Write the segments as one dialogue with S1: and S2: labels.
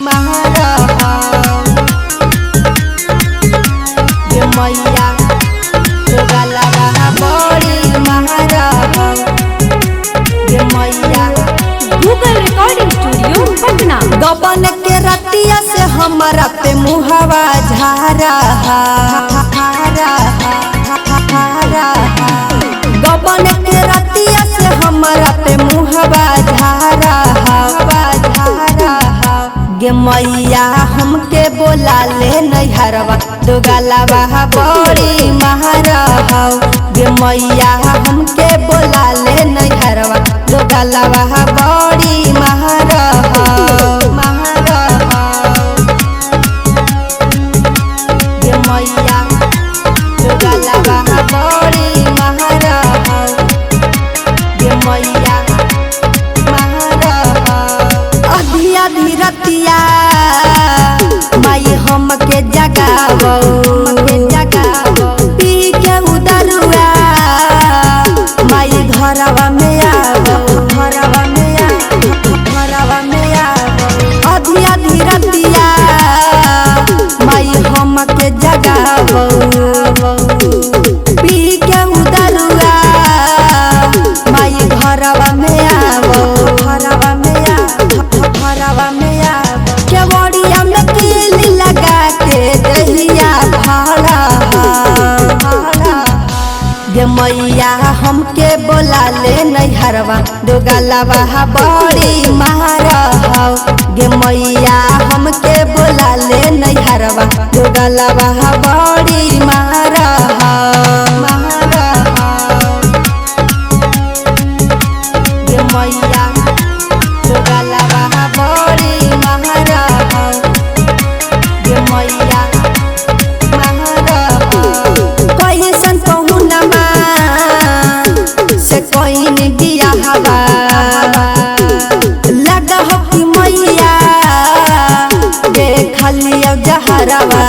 S1: महारा ये मैया गलवा बड़ी महारा ये मैया।
S2: Google recording studio Patna.
S1: गबन के रतिया से हमारा पे मुहावा झारा गबन के रतिया से हमारा पे मुहावा झारा गे मैया हमके बोला ले नैहरवा दो गलवा बड़ी महारा गे मैया हमके बोला ले नैहरवा दो गलवा बड़ी महारा गे मैया दो गलवा बड़ी महारा गे मैया अधिया धीरतिया माई हमके जगावो पी के उदरुआ माई घरवा में आवो अधिया धीरतिया माई हमके जगावो पी के उदरुआ माई घरवा में आवो केवड़िया में कीली लगा के दहिया भाड़ा गे मैया हमके बोला ले नैहरवा दो गलवा बड़ी महारा गे मैया हमके बोला ले नैहरवा दो गलवा बड़ी महारा गे मैया दो गलवा बड़ी महारा गे मैया कैसन पहुनमा से कोई दिया हवा लगा हो कि मैया देख लियो जहरवा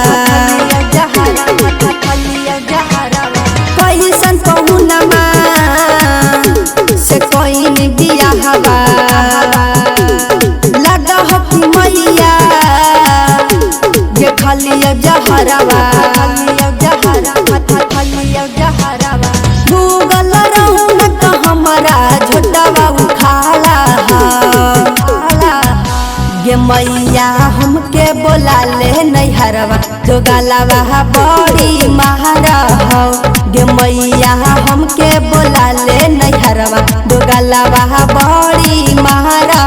S1: कैसन पहुनमा से कोई दिया हवा लगा हो कि मैया देख लियो जहरवा गूगल रौनक हमारा झोटवा उखाला गे मैया हमके बोला ले नैहरवा दो गलवा बड़ी महारा गे मैया हमके बोला ले नैहरवा दो गलवा बड़ी महारा